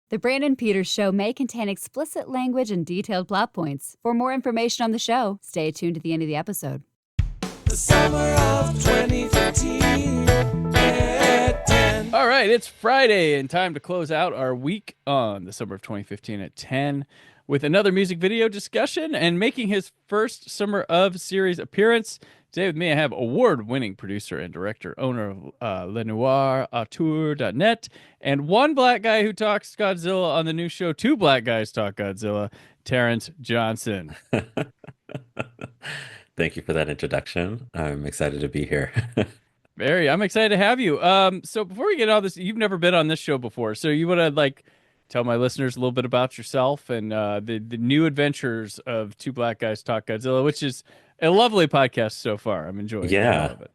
The Brandon Peters Show may contain explicit language and detailed plot points. For more information on the show, stay tuned to the end of the episode. The summer of 2015 at 10. All right, it's Friday and time to close out our week on the summer of 2015 at 10 with another music video discussion, and making his first Summer of series appearance. Today with me, I have award-winning producer and director, owner of Le Noir Auteur.net, and one black guy who talks Godzilla on the new show, Two Black Guys Talk Godzilla, Terence Johnson. Thank you for that introduction. I'm excited to be here. I'm excited to have you. So before we get on this, you've never been on this show before, so you want to tell my listeners a little bit about yourself and the new adventures of Two Black Guys Talk Godzilla, which is a lovely podcast so far. I'm enjoying all of it.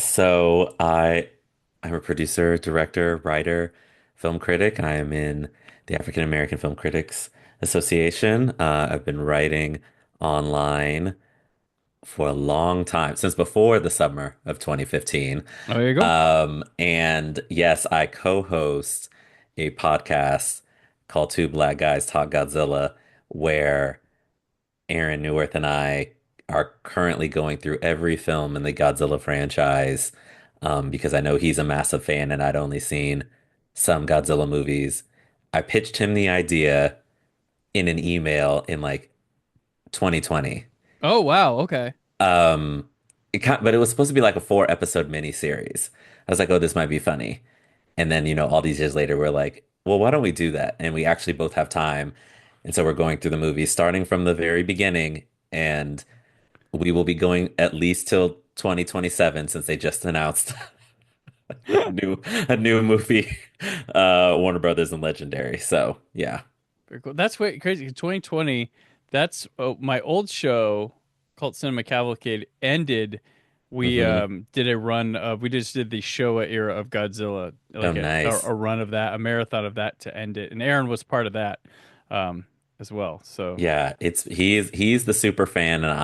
So I'm a producer, director, writer, film critic. I am in the African American Film Critics Association. I've been writing online for a long time, since before the summer of 2015. Oh, there you go. And yes, I co-host a podcast called Two Black Guys Talk Godzilla, where Aaron Newworth and I are currently going through every film in the Godzilla franchise, because I know he's a massive fan and I'd only seen some Godzilla movies. I pitched him the idea in an email in 2020. Oh, wow. Okay. But it was supposed to be like a 4 episode miniseries. I was like, oh, this might be funny. And then, all these years later, we're like, well, why don't we do that? And we actually both have time. And so we're going through the movie starting from the very beginning. And we will be going at least till 2027, since they just announced a new movie, Warner Brothers and Legendary. So, yeah. Very cool. That's way crazy. 2020, that's my old show called Cinema Cavalcade ended. We did a run of, we just did the Showa era of Godzilla, Nice. a run of that, a marathon of that to end it. And Aaron was part of that as well. So Yeah, he's the super fan, and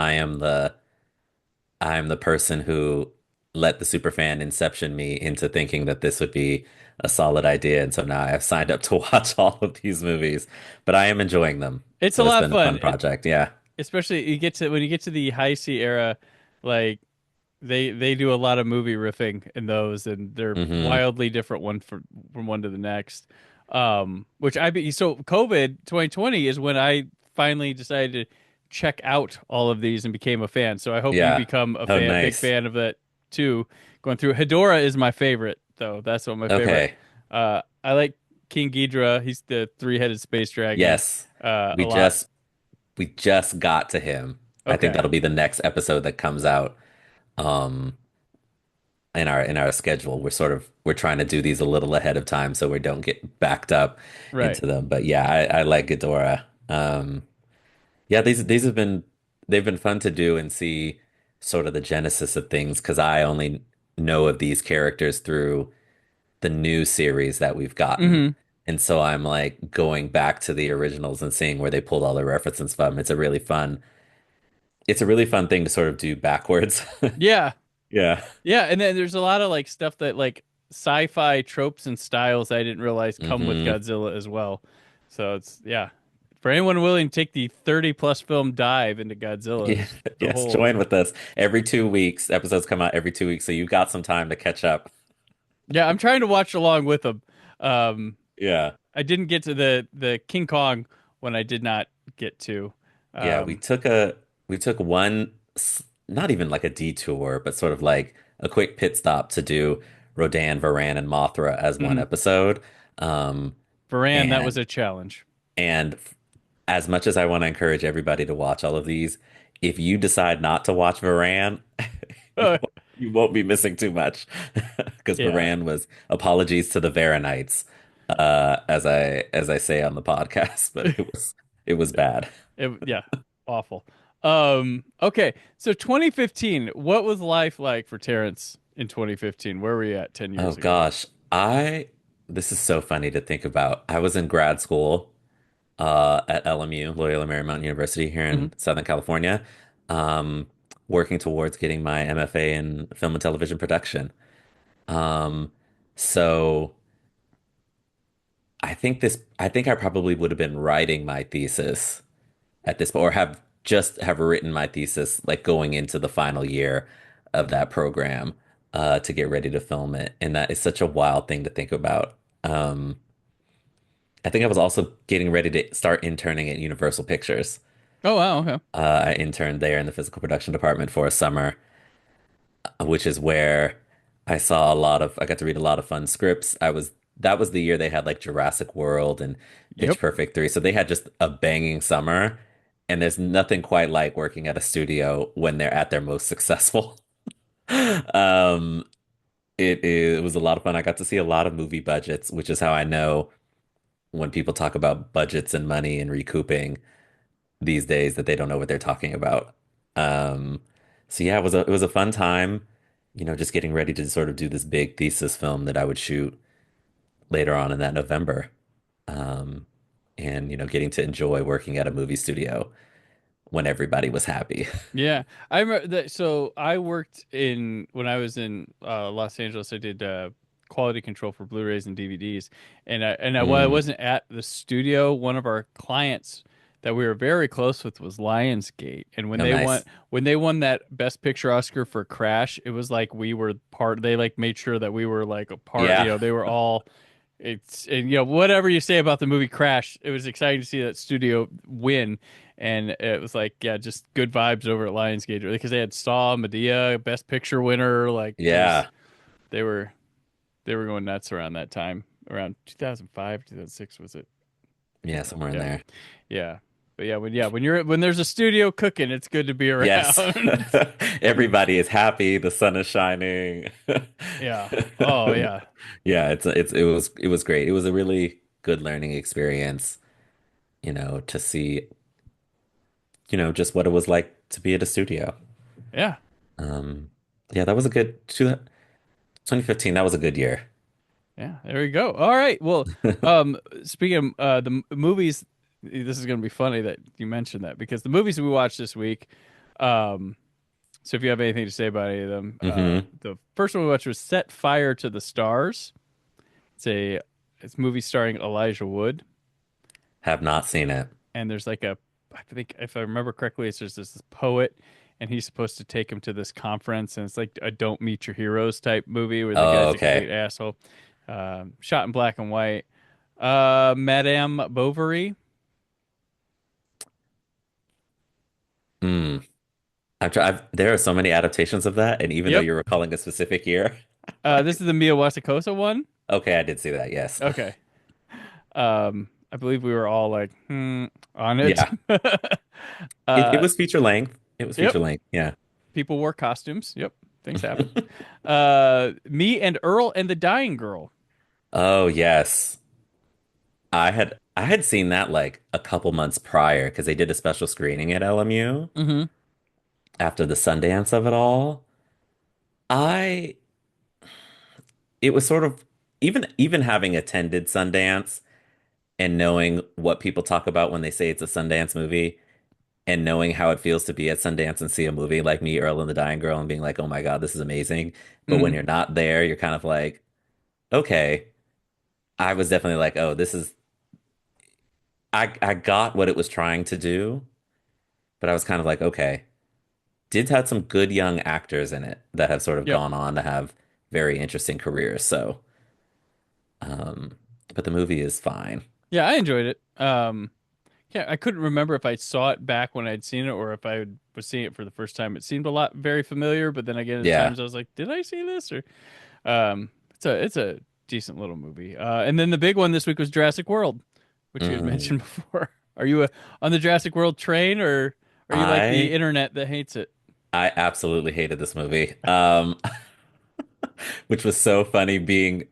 I'm the person who let the super fan inception me into thinking that this would be a solid idea. And so now I've signed up to watch all of these movies, but I am enjoying them. It's So a lot been of a fun. fun project. Yeah. Especially when you get to the high C era, like they do a lot of movie riffing in those, and they're wildly different from one to the next. Which so COVID 2020 is when I finally decided to check out all of these and became a fan. So I hope you Yeah. become a Oh, big nice. fan of that too. Going through Hedorah is my favorite though. That's one of my favorite. Okay. I like King Ghidorah. He's the three-headed space dragon. Yes. A We lot. just got to him. I Okay. think that'll be the next episode that comes out. Um, in our schedule. We're trying to do these a little ahead of time so we don't get backed up Right. into them. But yeah, I like Ghidorah. Yeah, they've been fun to do and see sort of the genesis of things, because I only know of these characters through the new series that we've gotten. hmm And so I'm like going back to the originals and seeing where they pulled all their references from. It's a really fun thing to sort of do backwards. Yeah. Yeah. Yeah, and then there's a lot of stuff that sci-fi tropes and styles I didn't realize come with hmm Godzilla as well. So it's for anyone willing to take the 30 plus film dive into Godzilla, Yeah. the Yes, whole join with us every 2 weeks. Episodes come out every 2 weeks, so you've got some time to catch up. yeah, I'm trying to watch along with them. Yeah. I didn't get to the King Kong when I did not get to. Yeah, Um, we took one, not even like a detour, but sort of like a quick pit stop to do Rodan, Varan, and Mothra as one mhm. episode. Um, Varan, that was and a challenge. and as much as I want to encourage everybody to watch all of these, if you decide not to watch Varan, you Uh, you won't be missing too much, because yeah, Varan was, apologies to the Varanites, as I say on the podcast, but it was bad. yeah, awful. Okay, so 2015, what was life like for Terrence in 2015? Where were you at 10 Oh years ago? gosh, I this is so funny to think about. I was in grad school at LMU, Loyola Marymount University here hmm in Southern California, um, working towards getting my MFA in film and television production. Um, so I think I probably would have been writing my thesis at this or have written my thesis like going into the final year of that program to get ready to film it. And that is such a wild thing to think about. I think I was also getting ready to start interning at Universal Pictures. Oh wow, okay. I interned there in the physical production department for a summer, which is where I got to read a lot of fun scripts. That was the year they had like Jurassic World and Pitch Yep. Perfect 3. So they had just a banging summer. And there's nothing quite like working at a studio when they're at their most successful. Um, it was a lot of fun. I got to see a lot of movie budgets, which is how I know when people talk about budgets and money and recouping these days that they don't know what they're talking about. Um, so yeah, it was a fun time, just getting ready to sort of do this big thesis film that I would shoot later on in that November. Um, and getting to enjoy working at a movie studio when everybody was happy. Yeah, I remember that. So I worked in when I was in Los Angeles. I did quality control for Blu-rays and DVDs, while I Mm. wasn't at the studio, one of our clients that we were very close with was Lionsgate, and Oh, nice. when they won that Best Picture Oscar for Crash, it was like we were part. They like made sure that we were like a part. Yeah. They were all. It's and whatever you say about the movie Crash, it was exciting to see that studio win, and it was like yeah, just good vibes over at Lionsgate really because they had Saw, Medea, Best Picture winner, like just Yeah. they were they were going nuts around that time, around 2005, 2006 was it? Yeah, somewhere in Yeah, there. yeah, but when there's a studio cooking, it's good to be Yes. around. Everybody is happy, the sun is shining. Yeah. Oh yeah. Yeah, it was great. It was a really good learning experience, to see, just what it was like to be at a studio. Yeah. Um, yeah, that was a good 2015. That was a good year. Yeah, there we go. All right. Well, speaking of movies, this is going to be funny that you mentioned that because the movies we watched this week. Um, so if you have anything to say about any of them, Hmm. the first one we watched was Set Fire to the Stars. It's a movie starring Elijah Wood, Have not seen it. and there's like I think if I remember correctly, it's just this poet, and he's supposed to take him to this conference, and it's like a "Don't Meet Your Heroes" type movie where the Oh, guy's a okay. complete asshole. Shot in black and white. Madame Bovary. Hmm. There are so many adaptations of that, and even though Yep. you're recalling a specific year, This is the Mia Wasikowska one. okay, I did see that. Yes. Okay. I believe we were all like, on it. Yeah. It uh, was feature length. It was feature yep. length. Yeah. People wore costumes. Yep. Things happen. Me and Earl and the Dying Girl. Oh, yes. I had seen that like a couple months prior because they did a special screening at LMU Mm-hmm. after the Sundance of it all. I it was sort of even having attended Sundance and knowing what people talk about when they say it's a Sundance movie and knowing how it feels to be at Sundance and see a movie like Me, Earl and the Dying Girl and being like, "Oh my God, this is amazing." But when Mm-hmm. you're not there, you're kind of like, "Okay." I was definitely like, "Oh, this is I got what it was trying to do." But I was kind of like, okay, did have some good young actors in it that have sort of Yep. gone on to have very interesting careers. So, um, but the movie is fine. Yeah, I enjoyed it. Yeah, I couldn't remember if I saw it back when I'd seen it or if was seeing it for the first time. It seemed a lot very familiar, but then again, at Yeah. times I was like, "Did I see this?" Or it's a decent little movie. And then the big one this week was Jurassic World, which you had Mm. mentioned before. Are you on the Jurassic World train, or are you like the I internet that hates it? I absolutely hated this movie. Which was so funny being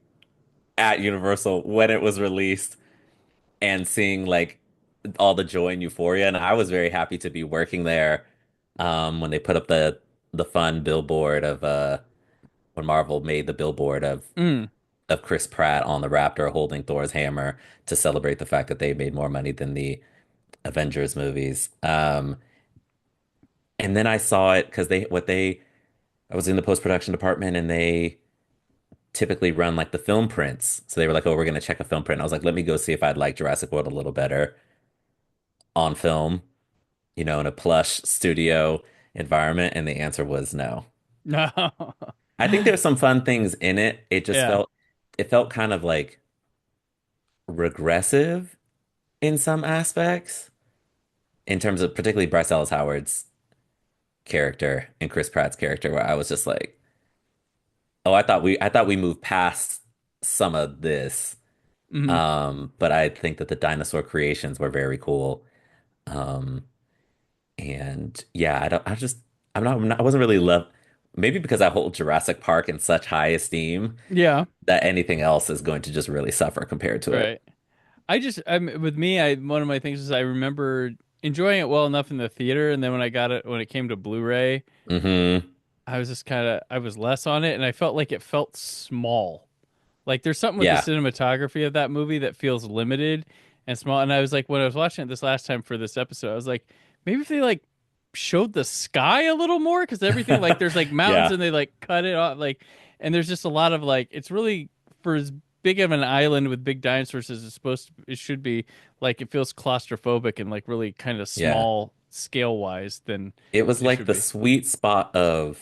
at Universal when it was released and seeing like all the joy and euphoria. And I was very happy to be working there when they put up the fun billboard of when Marvel made the billboard Mm, of Chris Pratt on the Raptor holding Thor's hammer to celebrate the fact that they made more money than the Avengers movies. And then I saw it because I was in the post-production department and typically run like the film prints. So they were like, "Oh, we're gonna check a film print." And I was like, "Let me go see if I'd like Jurassic World a little better on film, in a plush studio environment." And the answer was no. No. I think there's some fun things in it. Yeah. It felt kind of like regressive in some aspects, in terms of particularly Bryce Dallas Howard's character and Chris Pratt's character, where I was just like, oh, I thought we moved past some of this. Mhm. But I think that the dinosaur creations were very cool. Um, and yeah, I wasn't really love, maybe because I hold Jurassic Park in such high esteem Yeah. that anything else is going to just really suffer compared to it. Right. With me, one of my things is I remember enjoying it well enough in the theater, and then when it came to Blu-ray, Hmm. I was less on it, and I felt like it felt small. Like there's something with the Yeah. cinematography of that movie that feels limited and small. And I was like, when I was watching it this last time for this episode, I was like, maybe if they like showed the sky a little more, because everything like there's like mountains Yeah. and they like cut it off, like, and there's just a lot of like it's really for as big of an island with big dinosaurs as it should be, like it feels claustrophobic and like really kind of Yeah. small scale wise than It was it like should the be. sweet spot of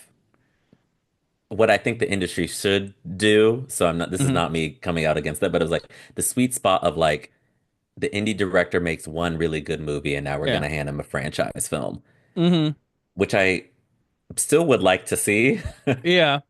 what I think the industry should do. So this is Hmm. not me coming out against that, but it was like the sweet spot of like the indie director makes one really good movie and now we're Yeah. gonna hand him a franchise film, Hmm. which I still would like to see, Yeah.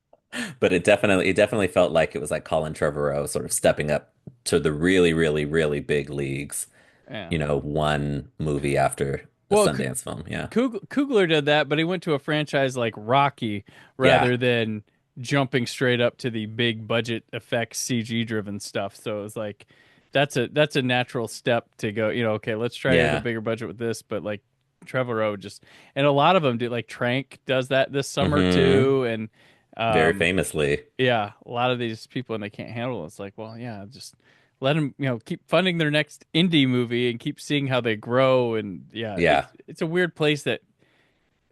but it definitely felt like it was like Colin Trevorrow sort of stepping up to the really, really, really big leagues, Yeah. one movie after a Well, Sundance film. Yeah. Coogler did that, but he went to a franchise like Rocky Yeah. rather than jumping straight up to the big budget effects CG driven stuff. So it was like that's a natural step to go, okay, let's try to have a Yeah. bigger budget with this, but like Trevorrow just and a lot of them do like Trank does that this summer Hmm. too and Very um famously. yeah, a lot of these people and they can't handle it. It's like, well, yeah, just let them, keep funding their next indie movie and keep seeing how they grow. And yeah, Yeah. it's a weird place that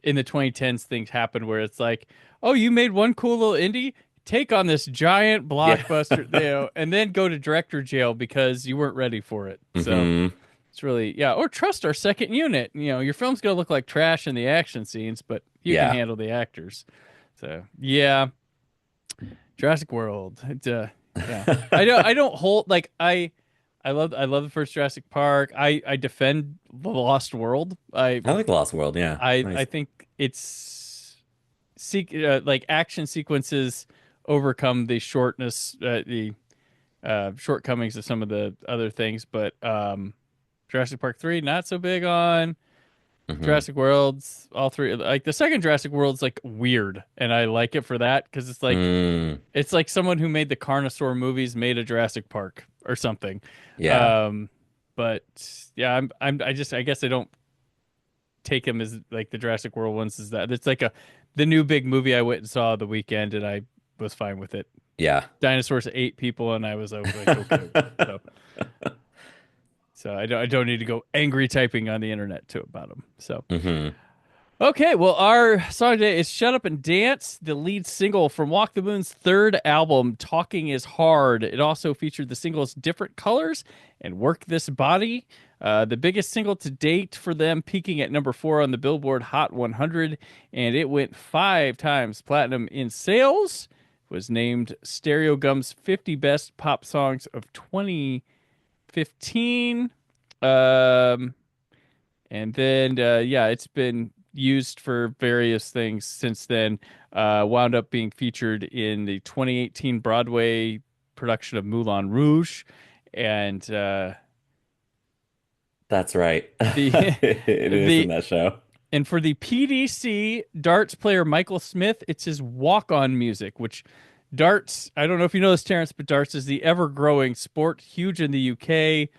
in the 2010s things happen where it's like, oh, you made one cool little indie, take on this giant Yeah. blockbuster, and then go to director jail because you weren't ready for it. So Hmm. it's really yeah, or trust our second unit. Your film's gonna look like trash in the action scenes, but you can Yeah. handle the actors. So yeah, Jurassic World. Yeah. I don't hold like I love the first Jurassic Park. I defend the Lost World. I like Lost World. Yeah. I Nice. think it's like action sequences overcome the the shortcomings of some of the other things, but Jurassic Park 3 not so big on. Hmm. Jurassic World's all three like the second Jurassic World's like weird and I like it for that because Mm. it's like someone who made the Carnosaur movies made a Jurassic Park or something. Yeah. Um, but yeah, I guess I don't take him as like the Jurassic World ones is that it's like the new big movie I went and saw the weekend and I was fine with it. Yeah. Dinosaurs ate people and I was like okay with it. So I don't need to go angry typing on the internet too about them. So Hmm. okay, well, our song today is Shut Up and Dance, the lead single from Walk the Moon's third album, Talking is Hard. It also featured the singles Different Colors and Work This Body. The biggest single to date for them, peaking at number 4 on the Billboard Hot 100, and it went 5 times platinum in sales. Was named Stereo Gum's 50 Best Pop Songs of 2015. Um, and then, yeah, it's been used for various things since then. Wound up being featured in the 2018 Broadway production of Moulin Rouge. And That's right. the It is in the that show. and for the PDC darts player Michael Smith, it's his walk-on music, which darts, I don't know if you know this, Terence, but darts is the ever-growing sport, huge in the UK,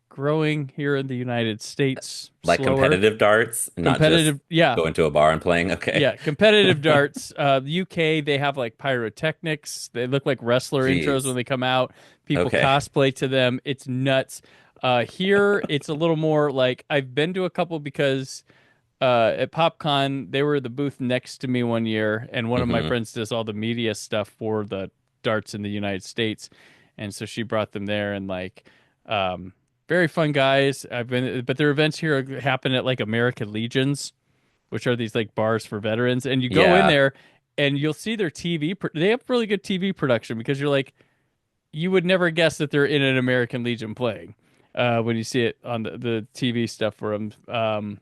growing here in the United States, Like slower. competitive darts, not just Competitive, yeah. going to a bar and playing. Okay. Yeah, competitive darts. The UK, they have like pyrotechnics. They look like wrestler intros when Jeez. they come out. People Okay. cosplay to them. It's nuts. Here, it's a little more like I've been to a couple because at PopCon, they were the booth next to me one year, and one of my Hmm. friends does all the media stuff for the darts in the United States, and so she brought them there, and like very fun guys. But their events here happen at like American Legions, which are these like bars for veterans, and you go in Yeah. there and you'll see their they have really good TV production because you're like, you would never guess that they're in an American Legion playing when you see it on the TV stuff for them.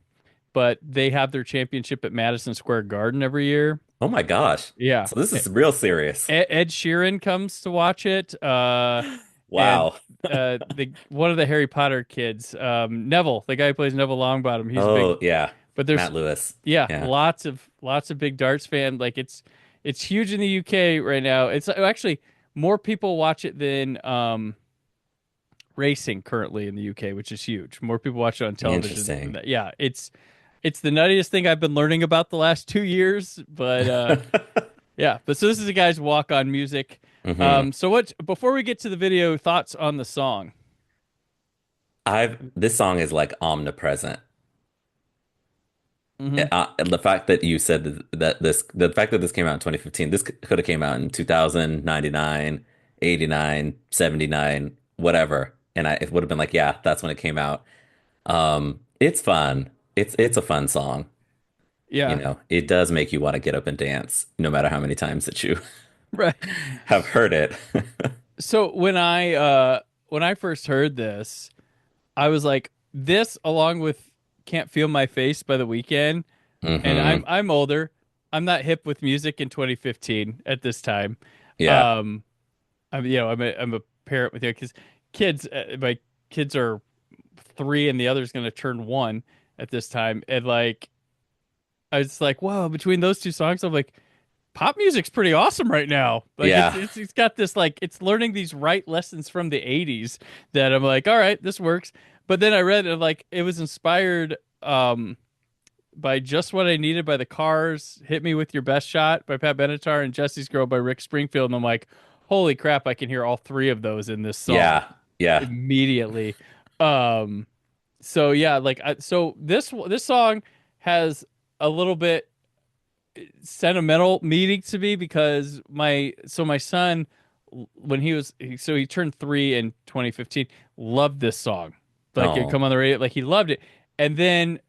But they have their championship at Madison Square Garden every year. Oh my gosh. Yeah. So this is real serious. Ed Sheeran comes to watch it. And Wow. one of the Harry Potter kids, Neville, the guy who plays Neville Longbottom, he's a big. Oh yeah. But there's Matt Lewis. yeah, Yeah. lots of big darts fan. Like it's huge in the UK right now. It's actually more people watch it than racing currently in the UK, which is huge. More people watch it on television than Interesting. that. Yeah, it's the nuttiest thing I've been learning about the last 2 years. But yeah, but so this is a guy's walk on music. hmm So what? Before we get to the video, thoughts on the song? This song is like omnipresent. Hmm. The fact that you said the fact that this came out in 2015, this could have came out in 2000, 99, 89, 79, whatever. And it would have been like, yeah, that's when it came out. It's fun. It's a fun song. You Yeah, know, it does make you want to get up and dance, no matter how many times that you right. have heard it. So when I first heard this, I was like, this along with "Can't Feel My Face" by The Weeknd, and hmm I'm older. I'm not hip with music in 2015 at this time. Yeah. Um, I'm a parent with you because my kids are 3 and the other's gonna turn 1 at this time, and like I was like, wow, between those two songs, I'm like, pop music's pretty awesome right now. Like Yeah. it's got this like it's learning these right lessons from the 80s that I'm like, all right, this works. But then I read it like it was inspired by Just What I Needed by the Cars, Hit Me With Your Best Shot by Pat Benatar, and Jesse's Girl by Rick Springfield. And I'm like, holy crap, I can hear all 3 of those in this song Yeah. Yeah. immediately. Um so yeah, so this song has a little bit sentimental meaning to me because my son when he turned 3 in 2015 loved this song, like it Oh. come on the radio, like he loved it. And then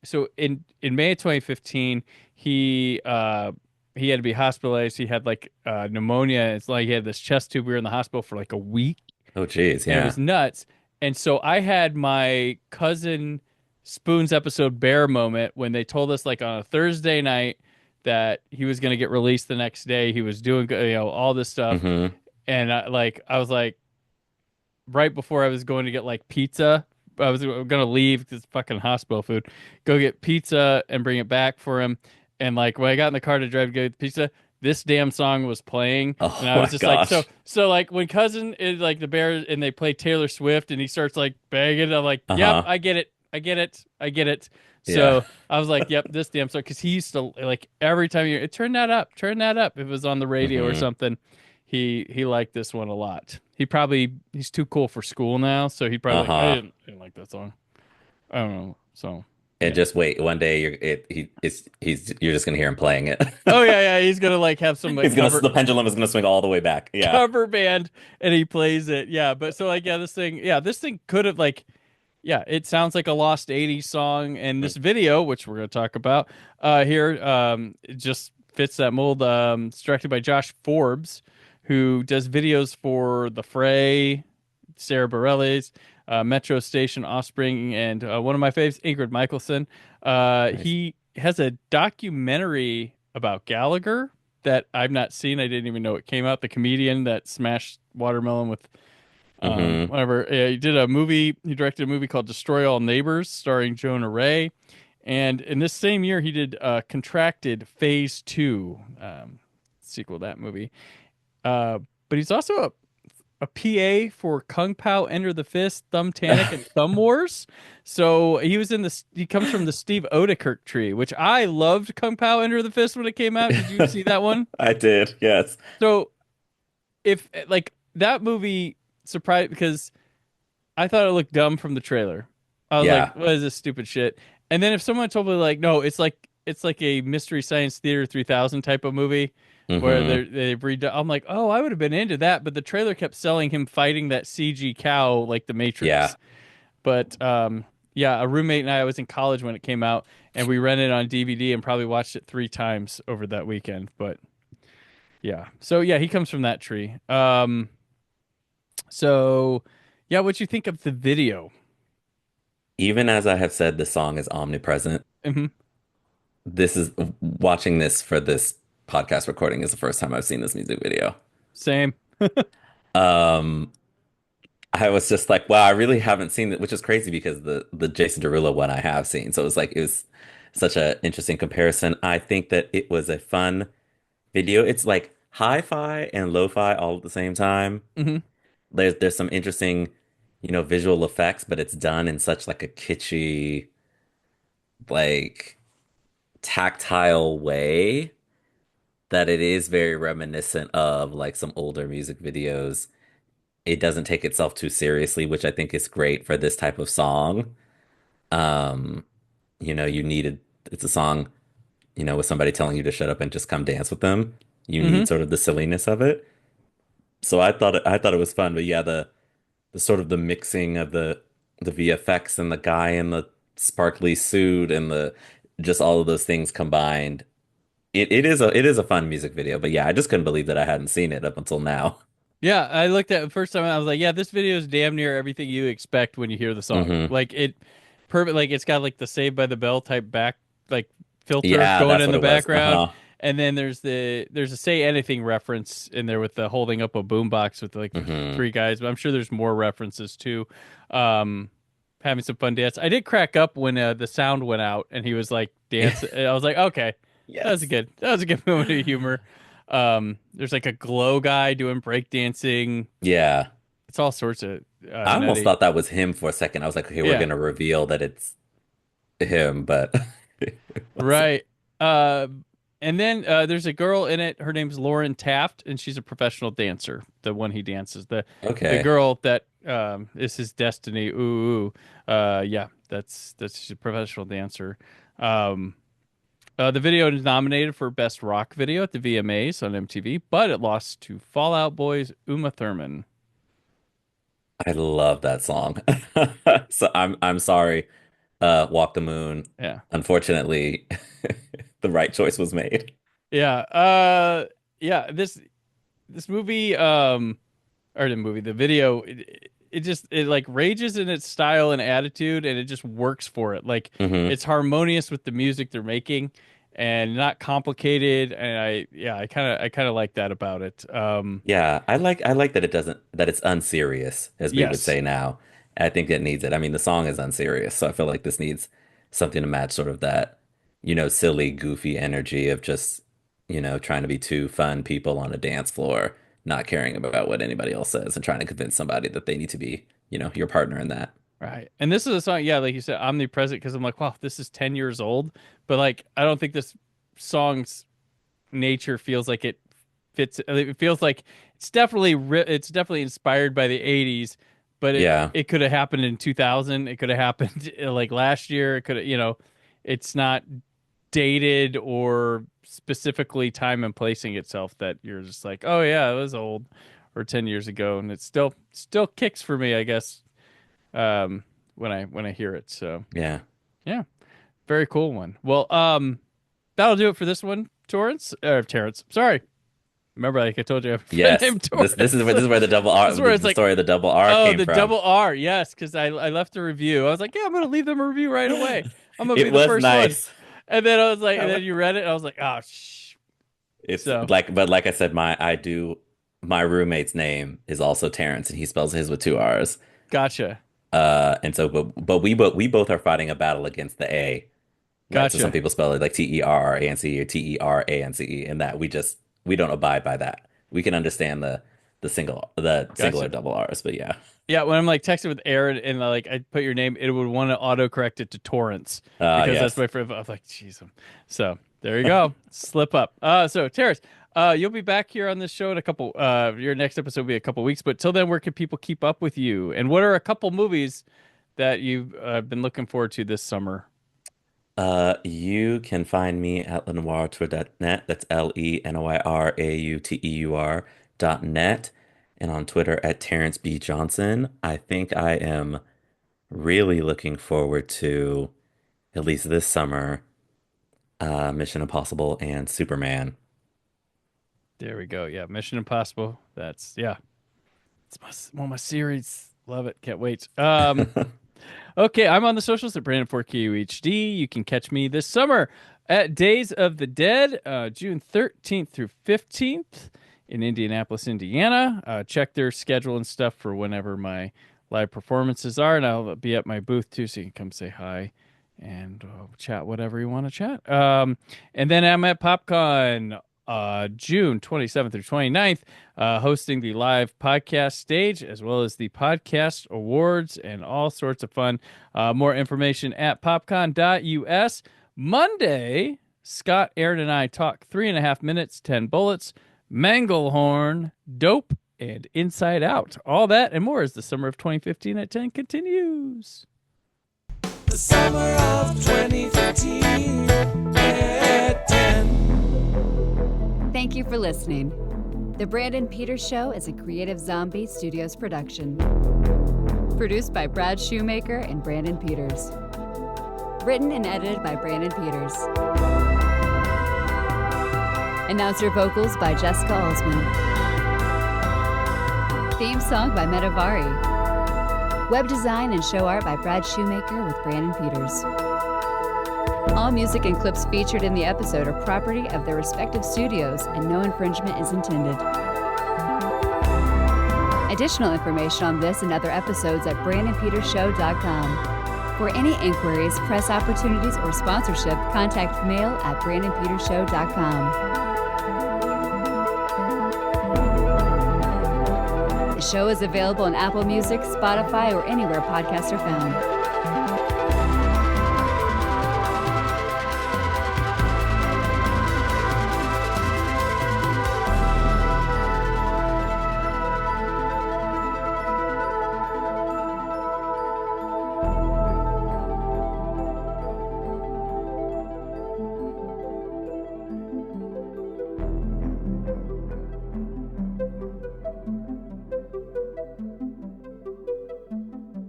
so in May of 2015 he had to be hospitalized. He had like pneumonia. It's like he had this chest tube. We were in the hospital for like a week, Oh, geez. and it Yeah. was nuts. And so I had my cousin Spoon's episode Bear moment when they told us like on a Thursday night that he was going to get released the next day. He was doing, all this stuff. hmm And I was like, right before I was going to get like pizza, I was going to leave because it's fucking hospital food, go get pizza and bring it back for him. And like when I got in the car to drive to get pizza, this damn song was playing, Oh and I my was just like, gosh. so like when cousin is like the bear and they play Taylor Swift and he starts like banging, I'm like, yep, Uh-huh. I get it, I get it, I get it. Yeah. So I was like, yep, this damn song, because he used to like every time you turn that up, turn that up. If it was on the radio or hmm something, he liked this one a lot. He's too cool for school now, so he probably like, Uh-huh. I didn't like that song. I don't know. So And yeah. just wait, one day you're just gonna hear him playing it. Oh yeah, he's gonna like have some like The pendulum is gonna swing all the way back. Yeah. cover band and he plays it. Yeah, but so like this thing could have like yeah, it sounds like a lost 80s song, and this video, which we're gonna talk about here, it just fits that mold. It's directed by Josh Forbes, who does videos for The Fray, Sarah Bareilles, Metro Station, Offspring, and one of my faves, Ingrid Michaelson. Nice. He has a documentary about Gallagher that I've not seen. I didn't even know it came out. The comedian that smashed Watermelon with hmm whatever. He did a movie. He directed a movie called Destroy All Neighbors, starring Jonah Ray. And in this same year, he did Contracted Phase 2, sequel to that movie. But he's also a PA for Kung Pao, Enter the Fist, Thumb Tanic, and Thumb Wars. So he was in this. He comes from the Steve Odekirk tree, which I loved. Kung Pao, Enter the Fist when it came out. Did you see that one? I did, yes. So if like that movie surprised because I thought it looked dumb from the trailer. I was Yeah. like, what is this stupid shit? And then if someone told me like, no, it's like a Mystery Science Theater 3000 type of movie, where Hmm. they've redone. I'm like, oh, I would have been into that, but the trailer kept selling him fighting that CG cow like the Yeah. Matrix. But yeah, a roommate and I was in college when it came out, and we rented it on DVD and probably watched it 3 times over that weekend. But yeah, so yeah, he comes from that tree. So yeah, what you think of the video? Even as I have said, the song is omnipresent. Hmm. This is watching this for this podcast recording is the first time I've seen this music video. Same. Um, I was just like, wow, I really haven't seen it, which is crazy because the Jason Derulo one I have seen. So it was such an interesting comparison. I think that it was a fun video. It's like hi-fi and lo-fi all at the same time. Hmm. There's some interesting, visual effects, but it's done in such like a kitschy, like tactile way that it is very reminiscent of like some older music videos. It doesn't take itself too seriously, which I think is great for this type of song. Um, you needed it's a song, with somebody telling you to shut up and just come dance with them. You Hmm. need sort of the silliness of it. So I thought it was fun, but yeah, the sort of the mixing of the VFX and the guy in the sparkly suit and the just all of those things combined. It is a fun music video, but yeah, I just couldn't believe that I hadn't seen it up until now. Yeah, I looked at it the first time. I was like, yeah, this video is damn near everything you expect when you hear the song. Hmm. Like perfect. Like it's got like the Saved by the Bell type back like filter Yeah, going that's in what the it was. background, Uh-huh. and then there's a Say Anything reference in there with the holding up a boombox with like the Hmm. three guys. But I'm sure there's more references too. Um, Having some fun dance. I did crack up when the sound went out and he was like dance. I was like, okay, Yes. that was a good moment of humor. There's like a glow guy doing breakdancing. Yeah. It's all sorts of I almost nutty. thought that was him for a second. I was like, okay, we're Yeah, gonna reveal that it's him, but it wasn't. right. And then there's a girl in it. Her name's Lauren Taft, and she's a professional dancer. The one he dances, the Okay. girl that is his destiny. Ooh, ooh. Yeah, that's she's a professional dancer. Um, the video is nominated for Best Rock Video at the VMAs on MTV, but it lost to Fall Out Boy's Uma Thurman. I love that song. So I'm sorry, Walk the Moon. Yeah. Unfortunately, the right choice was made. Yeah. Yeah, this movie or the movie, the video, it just it like rages in its style and attitude and it just works for it. Like Hmm. it's harmonious with the music they're making and not complicated and I kind of like that about it. Yeah, I like that it's unserious, as we would Yes. say now. I think it needs it. I mean, the song is unserious, so I feel like this needs something to match sort of that, silly, goofy energy of just, trying to be two fun people on a dance floor, not caring about what anybody else says and trying to convince somebody that they need to be, your partner in that. Right. And this is a song, yeah, like you said, omnipresent because I'm like, wow, this is 10 years old, but like I don't think this song's nature feels like it fits. It feels like it's definitely inspired by the 80s, but Yeah. it could have happened in 2000. It could have happened like last year. It could have, it's not dated or specifically time and placing itself that you're just like, oh yeah, it was old or 10 years ago and it still kicks for me, I guess. When I hear it. So, Yeah. yeah, very cool one. Well, that'll do it for this one, Terrence. Sorry. Remember, like I told you, I have a friend Yes. named This is where Torrance. this is where the double R This is where it's the like, story of the double R oh, came the from. double R. Yes, because I left a review. I was like, yeah, I'm gonna leave them a review right away. I'm gonna be It the was first one. nice. And then I was like, I and then like you read it. And I was like, oh, shh. It's So but like I said, my roommate's name is also Terrence, and he spells his with two R's. gotcha, And so, but we both are fighting a battle against the A, right? So some gotcha, people spell it like Terrance or Terance, and that we don't abide by that. We can understand the singular gotcha. double R's, but yeah, Yeah, when I'm like texting with Aaron and like I put your name, it would want to autocorrect it to Torrance because that's yes, my favorite. I'm like, jeez. So there you go. Slip up. So Terrence, you'll be back here on this show in a couple. Your next episode will be a couple weeks. But till then, where can people keep up with you? And what are a couple movies that you've been looking forward to this summer? You can find me at lenoirauteur.net. That's LENOIRAUTEUR.net. And on Twitter at Terence B. Johnson. I think I am really looking forward to, at least this summer, Mission Impossible and Superman. There we go. Yeah, Mission Impossible. That's yeah. It's one of my series. Love it. Can't wait. Okay, I'm on the socials at Brandon4KUHD. You can catch me this summer at Days of the Dead, June 13th through 15th in Indianapolis, Indiana. Check their schedule and stuff for whenever my live performances are, and I'll be at my booth too, so you can come say hi and chat whatever you want to chat. And then I'm at PopCon June 27th through 29th, hosting the live podcast stage as well as the podcast awards and all sorts of fun. More information at popcon.us. Monday, Scott, Aaron, and I talk 3.5 minutes, 10 bullets, Manglehorn, Dope, and Inside Out. All that and more as the summer of 2015 at 10 continues. The summer of 2015 at 10. Thank you for listening. The Brandon Peters Show is a Creative Zombie Studios production. Produced by Brad Shoemaker and Brandon Peters. Written and edited by Brandon Peters. Announcer vocals by Jessica Alsman. Theme song by Metavari. Web design and show art by Brad Shoemaker with Brandon Peters. All music and clips featured in the episode are property of their respective studios, and no infringement is intended. Additional information on this and other episodes at BrandonPetersShow.com. For any inquiries, press opportunities, or sponsorship, contact mail at BrandonPetersShow.com. The show is available on Apple Music, Spotify, or anywhere podcasts are found.